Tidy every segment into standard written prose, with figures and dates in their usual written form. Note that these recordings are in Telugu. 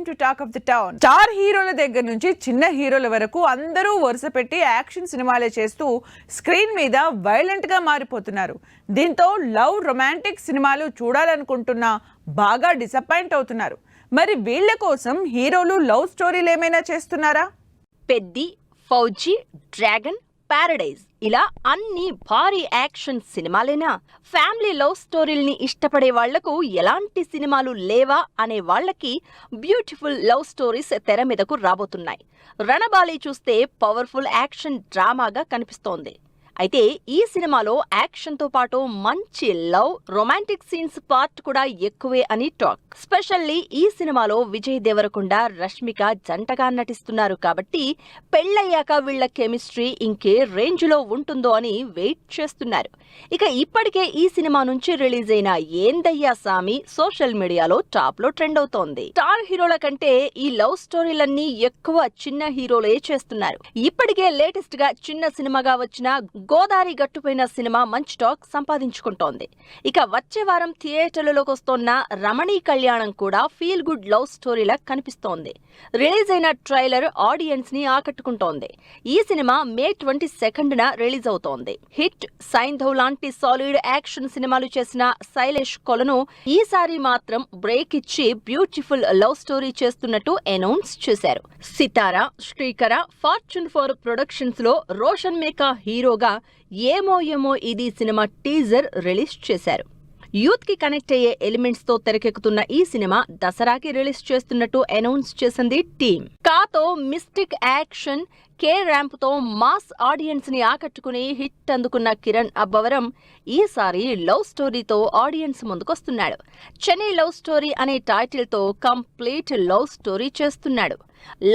To talk of the town. Star హీరోల దగ్గర నుంచి చిన్న హీరోల వరకు అందరూ వరుస పెట్టి యాక్షన్ సినిమాలే చేస్తూ స్క్రీన్ మీద వైలెంట్ గా మారిపోతున్నారు. దీంతో లవ్ రొమాంటిక్ సినిమాలు చూడాలనుకుంటున్నా బాగా డిసప్పాయింట్ అవుతున్నారు. మరి వీళ్ళ కోసం హీరోలు లవ్ స్టోరీలు ఏమైనా చేస్తున్నారా? పెద్ది, ఫౌజీ, డ్రాగన్, పారడైజ్ ఇలా అన్ని భారీ యాక్షన్ సినిమాలేనా? ఫ్యామిలీ లవ్ స్టోరీల్ని ఇష్టపడే వాళ్లకు ఎలాంటి సినిమాలు లేవా అనే వాళ్లకి బ్యూటిఫుల్ లవ్ స్టోరీస్ తెర మీదకు రాబోతున్నాయి. రణబాలి చూస్తే పవర్ఫుల్ యాక్షన్ డ్రామాగా కనిపిస్తోంది. అయితే ఈ సినిమాలో యాక్షన్తో పాటు మంచి లవ్, రొమాంటిక్ సీన్స్ పార్ట్ కూడా ఎక్కువే అని టాక్. స్పెషల్లీ ఈ సినిమాలో విజయ్ దేవరకొండ, రష్మిక జంటగా నటిస్తున్నారు కాబట్టి పెళ్లయ్యాక వీళ్ల కెమిస్ట్రీ ఇంకే రేంజ్లో ఉంటుందో అని వెయిట్ చేస్తున్నారు. ఇక ఇప్పటికే ఈ సినిమా నుంచి రిలీజ్ అయిన ఏందయ్యా సామి సోషల్ మీడియాలో టాప్ లో ట్రెండ్ అవుతోంది. స్టార్ హీరోల కంటే ఈ లవ్ స్టోరీలన్నీ ఎక్కువ చిన్న హీరోలే చేస్తున్నారు. ఇప్పటికే లేటెస్ట్ గా చిన్న సినిమాగా వచ్చిన గోదారి గట్టుపైన సినిమా మంచి టాక్ సంపాదించుకుంటోంది. ఇక వచ్చే వారం థియేటర్లలోకి వస్తోన్న రమణీ కళ్యాణం కూడా ఫీల్ గుడ్ లవ్ స్టోరీలా కనిపిస్తోంది. రిలీజ్ అయిన ట్రైలర్ ఆడియన్స్ ని ఆకట్టుకుంటోంది. ఈ సినిమా మే 22న రిలీజ్ అవుతోంది. హిట్, సైంధవ్ లాంటి సాలిడ్ యాక్షన్ సినిమాలు చేసిన శైలేష్ కొలను ఈసారి మాత్రం బ్రేక్ ఇచ్చి బ్యూటిఫుల్ లవ్ స్టోరీ చేస్తున్నట్టు అనౌన్స్ చేశారు. సితారా, శ్రీకర, ఫార్చ్యూన్ 4 ప్రొడక్షన్స్ లో రోషన్ మేకా హీరోగా ఏమో ఏమో ఇది సినిమా టీజర్ రిలీజ్ చేశారు. యూత్ కి కనెక్ట్ అయ్యే ఎలిమెంట్స్ తో తెరకెక్కుతున్న ఈ సినిమా దసరాకి రిలీజ్ చేస్తున్నట్టు అనౌన్స్ చేసింది టీమ్. కాతో మిస్టిక్ యాక్షన్, కే ర్యాంప్ తో మాస్ ఆడియన్స్ ని ఆకట్టుకుని హిట్ అందుకున్న కిరణ్ అబ్బవరం ఈసారి లవ్ స్టోరీతో ఆడియన్స్ ముందుకొస్తున్నాడు. చెన్నై లవ్ స్టోరీ అనే టైటిల్ తో కంప్లీట్ లవ్ స్టోరీ చేస్తున్నాడు.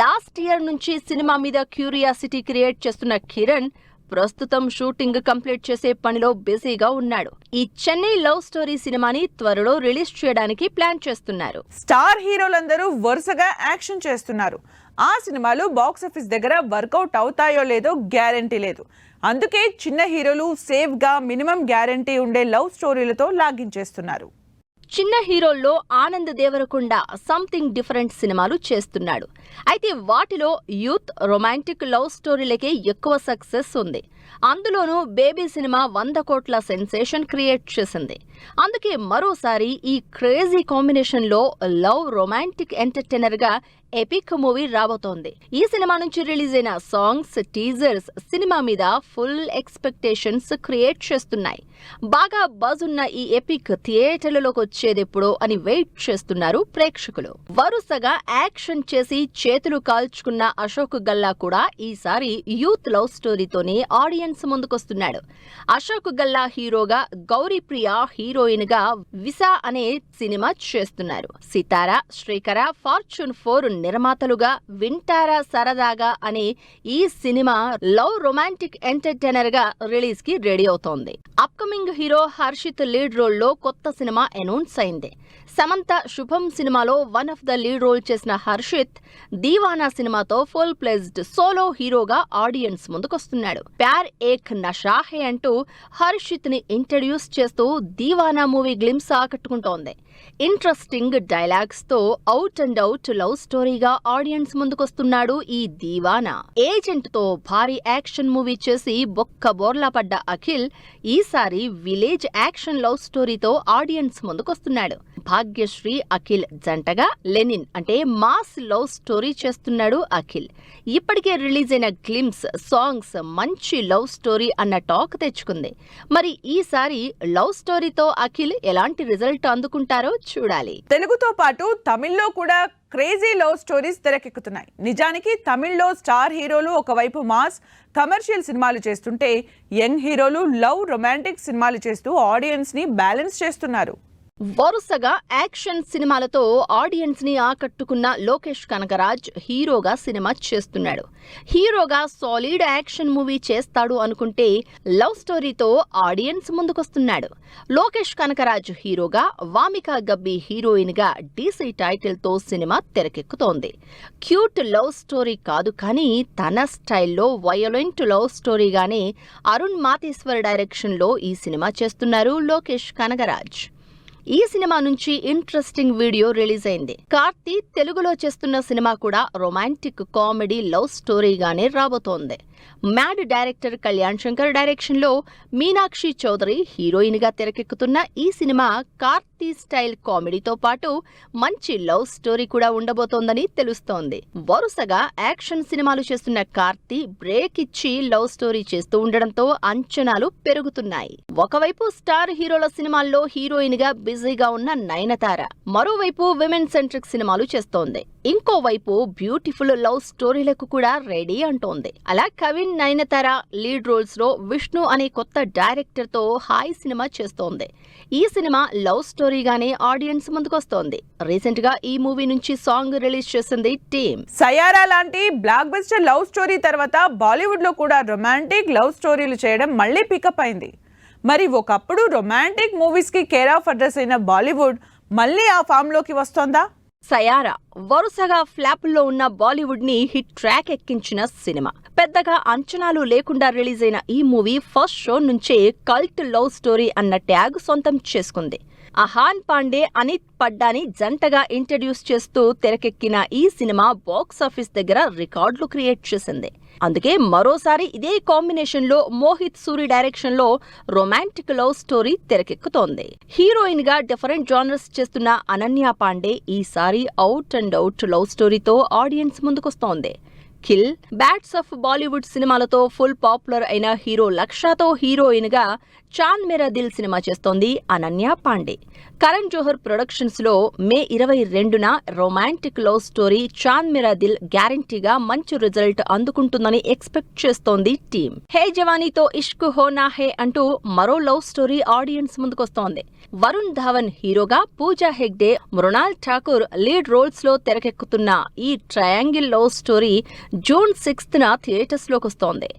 లాస్ట్ ఇయర్ నుంచి సినిమా మీద క్యూరియాసిటీ క్రియేట్ చేస్తున్న కిరణ్ ప్రస్తుతం షూటింగ్ కంప్లీట్ చేసే పనిలో బిజీగా ఉన్నాడు. ఈ చెన్నై లవ్ స్టోరీ సినిమాని త్వరలో రిలీజ్ చేయడానికి ప్లాన్ చేస్తున్నారు. స్టార్ హీరోలందరూ వరుసగా యాక్షన్ చేస్తున్నారు. ఆ సినిమాలు బాక్సాఫీస్ దగ్గర వర్కౌట్ అవుతాయో లేదో గ్యారంటీ లేదు. అందుకే చిన్న హీరోలు సేఫ్ గా మినిమం గ్యారంటీ ఉండే లవ్ స్టోరీలతో లాగించేస్తున్నారు. చిన్న హీరోల్లో ఆనంద్ దేవరకొండ సంథింగ్ డిఫరెంట్ సినిమాలు చేస్తున్నాడు. అయితే వాటిలో యూత్, రొమాంటిక్ లవ్ స్టోరీలకే ఎక్కువ సక్సెస్ ఉంది. అందులోనూ బేబీ సినిమా 100 కోట్ల సెన్సేషన్ క్రియేట్ చేసింది. అందుకే మరోసారి ఈ క్రేజీ కాంబినేషన్ లో లవ్ రొమాంటిక్ ఎంటర్టైనర్ గా ఎపిక్ మూవీ రాబోతోంది. ఈ సినిమా నుంచి రిలీజ్ అయిన సాంగ్స్, టీజర్స్ సినిమా మీద ఫుల్ ఎక్స్పెక్టేషన్స్ క్రియేట్ చేస్తున్నాయి. బాగా బజ్ ఉన్న ఈ ఎపిక్ థియేటర్లలోకి వచ్చేదెప్పుడో అని వెయిట్ చేస్తున్నారు ప్రేక్షకులు. వరుసగా యాక్షన్ చేసి చేతులు కాల్చుకున్న అశోక్ గల్లా కూడా ఈసారి యూత్ లవ్ స్టోరీతోనే ఆడియన్స్ ముందుకొస్తున్నాడు. అశోక్ గల్లా హీరోగా, గౌరీప్రియ హీరోయిన్ గా విసా అనే సినిమా చేస్తున్నారు. సితారా, శ్రీకర, ఫార్చ్యూన్ 4 నిర్మాతలుగా వింటారా సరదాగా అనే ఈ సినిమా లవ్ రొమాంటిక్ ఎంటర్టైనర్ గా రిలీజ్ కి రెడీ అవుతోంది. Upcoming hero Harshith lead role లో కొత్త సినిమా అనౌన్స్ అయింది. సమంత శుభం సినిమాలో one of the lead role చేసిన హర్షిత్ దీవానా సినిమాతో ఫుల్ ప్లేజ్డ్ సోలో హీరోగా ఆడియన్స్ ముందుకొస్తున్నాడు. ప్యార్ ఏక్ నషా హే అంటూ హర్షిత్ ని ఇంట్రడ్యూస్ చేస్తూ దీవానా మూవీ గ్లిమ్స్ ఆకట్టుకుంటోంది. ఇంట్రెస్టింగ్ డైలాగ్స్ తో అవుట్ అండ్ అవుట్ లవ్ స్టోరీగా ఆడియన్స్ ముందుకొస్తున్నాడు ఈ దీవానా. ఏజెంట్ తో భారీ యాక్షన్ మూవీ చేసి బొక్క బోర్లా పడ్డ అఖిల్ ఈసారి విలేజ్ యాక్షన్ లవ్ స్టోరీతో ఆడియన్స్ ముందుకొస్తున్నాడు. భాగ్యశ్రీ, అఖిల్ జంటగా లెనిన్ అంటే మాస్ లవ్ స్టోరీ చేస్తున్నాడు అఖిల్. ఇప్పటికే రిలీజ్ అయిన గ్లిమ్స్, సాంగ్స్ మంచి లవ్ స్టోరీ అన్న టాక్ తెచ్చుకుంది. మరి ఈసారి లవ్ స్టోరీతో అఖిల్ ఎలాంటి రిజల్ట్ అందుకుంటారో చూడాలి. తెలుగుతో పాటు తమిళ్లో కూడా క్రేజీ లవ్ స్టోరీస్ తెరకెక్కుతున్నాయి. నిజానికి తమిళ్లో స్టార్ హీరోలు ఒకవైపు మాస్ కమర్షియల్ సినిమాలు చేస్తుంటే, యంగ్ హీరోలు లవ్ రొమాంటిక్ సినిమాలు చేస్తూ ఆడియన్స్ ని బ్యాలెన్స్ చేస్తున్నారు. వరుసగా యాక్షన్ సినిమాలతో ఆడియన్స్ ని ఆకట్టుకున్న లోకేష్ కనగరాజ్ హీరోగా సినిమా చేస్తున్నాడు. హీరోగా సాలిడ్ యాక్షన్ మూవీ చేస్తాడు అనుకుంటే లవ్ స్టోరీతో ఆడియన్స్ ముందుకొస్తున్నాడు. లోకేష్ కనగరాజ్ హీరోగా, వామికా గబ్బి హీరోయిన్ గా డీసీ టైటిల్ తో సినిమా తెరకెక్కుతోంది. క్యూట్ లవ్ స్టోరీ కాదు కానీ తన స్టైల్లో వయోలెంట్ లవ్ స్టోరీగానే అరుణ్ మాతేశ్వర్ డైరెక్షన్ లో ఈ సినిమా చేస్తున్నారు లోకేష్ కనగరాజ్. ఈ సినిమా నుంచి ఇంట్రెస్టింగ్ వీడియో రిలీజ్ అయింది. కార్తీ తెలుగులో చేస్తున్న సినిమా కూడా రొమాంటిక్ కామెడీ లవ్ స్టోరీగానే రాబోతోంది. Mad director Kalyan Shankar direction లో మీనాక్షి చౌదరి హీరోయిన్ గా తెరకెక్కుతున్న ఈ సినిమా కార్తీ స్టైల్ కామెడీతో పాటు మంచి లవ్ స్టోరీ కూడా ఉండబోతోందని తెలుస్తోంది. వరుసగా యాక్షన్ సినిమాలు చేస్తున్న కార్తీ బ్రేక్ ఇచ్చి లవ్ స్టోరీ చేస్తూ ఉండడంతో అంచనాలు పెరుగుతున్నాయి. ఒకవైపు స్టార్ హీరోల సినిమాల్లో హీరోయిన్ గా బిజీగా ఉన్న నయనతార, మరోవైపు విమెన్ సెంట్రిక్ సినిమాలు చేస్తోంది. ఇంకోవైపు బ్యూటిఫుల్ లవ్ స్టోరీలకు కూడా రెడీ అంటోంది. అలా కవిన్ నయనతార లీడ్ రోల్స్ లో విష్ణు అనే కొత్త డైరెక్టర్ తో హాయ్ సినిమా చేస్తోంది. ఈ సినిమా లవ్ స్టోరీగానే ఆడియన్స్ ముందుకొస్తోంది. రీసెంట్ గా ఈ మూవీ నుంచి సాంగ్ రిలీజ్ చేసింది టీమ్. సయారా లాంటి బ్లాక్ బస్టర్ లవ్ స్టోరీ తర్వాత బాలీవుడ్ లో కూడా రొమాంటిక్ లవ్ స్టోరీలు చేయడం మళ్ళీ పికప్ అయింది. మరి ఒకప్పుడు రొమాంటిక్ మూవీస్ కి కేర్ ఆఫ్ అడ్రస్ అయిన బాలీవుడ్ మళ్ళీ ఆ ఫామ్ లోకి వస్తోందా? సయారా వరుసగా ఫ్లాపుల్లో ఉన్న బాలీవుడ్ ని హిట్ ట్రాక్ ఎక్కించిన సినిమా. పెద్దగా అంచనాలు లేకుండా రిలీజ్ అయిన ఈ మూవీ ఫస్ట్ షో నుంచే కల్ట్ లవ్ స్టోరీ అన్న ట్యాగ్ సొంతం చేసుకుంది. అహాన్ పాండే, అనిత్ పడ్డాని జంటగా ఇంట్రడ్యూస్ చేస్తూ తెరకెక్కిన ఈ సినిమా బాక్సాఫీస్ దగ్గర రికార్డులు క్రియేట్ చేసింది. అందుకే మరోసారి ఇదే కాంబినేషన్ లో మోహిత్ సూరి డైరెక్షన్ లో రొమాంటిక్ లవ్ స్టోరీ తెరకెక్కుతోంది. హీరోయిన్ గా డిఫరెంట్ జానర్స్ చేస్తున్న అనన్య పాండే ఈసారి అవుట్ అండ్ అవుట్ లవ్ స్టోరీతో ఆడియన్స్ ముందుకొస్తోంది. కిల్, బ్యాట్స్ ఆఫ్ బాలీవుడ్ సినిమాలతో ఫుల్ పాపులర్ అయిన హీరో లక్షతో హీరోయిన్ గా చాంద్ మేరా దిల్ సినిమా చేస్తోంది అనన్య పాండే. కరణ్ జోహర్ ప్రొడక్షన్స్ లో మే 22న romantic love story Chand Mera Dil గ్యారంటీగా మంచి రిజల్ట్ అందుకుంటుందని ఎక్స్పెక్ట్ చేస్తోంది టీమ్. హే జవానీతో ఇష్క్ హోనా హే అంటూ మరో లవ్ స్టోరీ ఆడియన్స్ ముందుకొస్తోంది. వరుణ్ ధావన్ హీరోగా, పూజా హెగ్డే, మృణాల్ ఠాకూర్ లీడ్ రోల్స్ లో తెరకెక్కుతున్న ఈ ట్రయాంగిల్ లవ్ స్టోరీ జూన్ 6న థియేటర్స్ లోకొస్తోంది.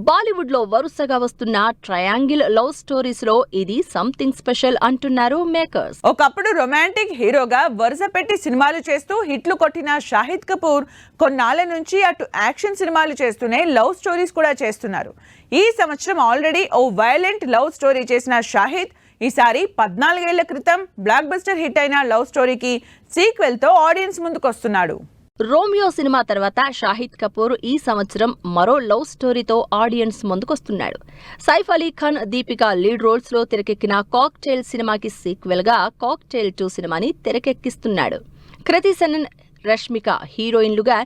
బాలీవుడ్ లో వరుసగా వస్తున్న ట్రయాంగిల్ లవ్ స్టోరీస్ లో ఇది సంథింగ్ స్పెషల్ అంటున్నారు మేకర్స్. ఒకప్పుడు రొమాంటిక్ హీరోగా వరుస పెట్టి సినిమాలు చేస్తూ హిట్లు కొట్టిన షాహిద్ కపూర్ కొన్నాళ్ల నుంచి అటు యాక్షన్ సినిమాలు చేస్తూనే లవ్ స్టోరీస్ కూడా చేస్తున్నారు. ఈ సంవత్సరం ఆల్రెడీ ఓ వైలెంట్ లవ్ స్టోరీ చేసిన షాహిద్ ఈసారి 14 ఏళ్ల క్రితం బ్లాక్ బస్టర్ హిట్ అయిన లవ్ స్టోరీకి సీక్వెల్ తో ఆడియన్స్ ముందుకొస్తున్నాడు. రోమియో సినిమా తర్వాత షాహిద్ కపూర్ ఈ సంవత్సరం మరో లవ్ స్టోరీతో ఆడియన్స్ ముందుకొస్తున్నాడు. సైఫ్ అలీ ఖాన్, దీపిక లీడ్ రోల్స్ లో తెరకెక్కిన కాక్టైల్ సినిమాకి సీక్వెల్ గా కాక్టైల్ 2 సినిమాని తెరకెక్కిస్తున్నాడు. కృతి సెనన్, రష్మిక హీరోయిన్లుగా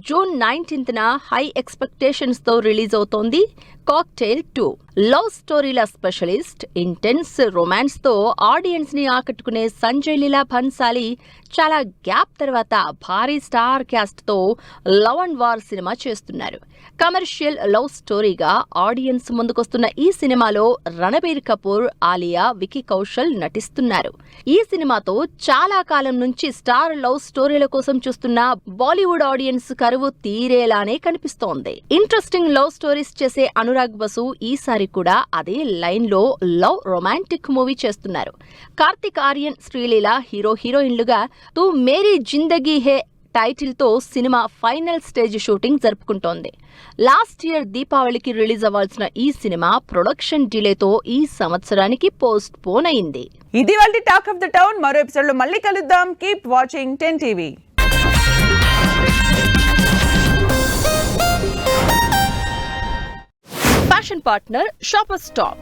జూన్ 19న హై ఎక్స్పెక్టేషన్స్ తో రిలీజ్ అవుతోంది కాక్టైల్ 2. లవ్ స్టోరీల స్పెషలిస్ట్, ఇంటెన్స్ రొమాన్స్ తో ఆడియన్స్ ని ఆకట్టుకునే సంజయ్ లీలా భన్సాలి చాలా గ్యాప్ తర్వాత భారీ స్టార్ క్యాస్ట్ తో లవ్ అండ్ వార్ సినిమా చేస్తున్నారు. కమర్షియల్ లవ్ స్టోరీగా ఆడియన్స్ ముందుకొస్తున్న ఈ సినిమాలో రణబీర్ కపూర్, ఆలియా, వికీ కౌశల్ నటిస్తున్నారు. ఈ సినిమాతో చాలా కాలం నుంచి స్టార్ లవ్ స్టోరీల కోసం చూస్తున్న బాలీవుడ్ ఆడియన్స్ కరువు తీరేలానే కనిపిస్తోంది. ఇంట్రెస్టింగ్ లవ్ స్టోరీస్ చేసే అనురాగ్ బసు ఈసారి కూడా అదే లైన్ లో లవ్ రొమాంటిక్ మూవీ చేస్తున్నారు. కార్తిక్ ఆర్యన్, శ్రీలీల హీరోయిన్లుగా తూ మేరీ జిందగీ హే టైటిల్ తో సినిమా ఫైనల్ స్టేజ్ షూటింగ్ జరుపుకుంటోంది. లాస్ట్ ఇయర్ దీపావళికి రిలీజ్ అవ్వాల్సిన ఈ సినిమా ప్రొడక్షన్ డిలేతో ఈ సంవత్సరానికి పోస్ట్ పోన్ అయింది. ఇది వాళ్ళ టాక్ ఆఫ్ ద టౌన్. మరో ఎపిసోడ్ లో మళ్ళీ కలుద్దాం. Keep watching 10 TV. Fashion partner shopper stop.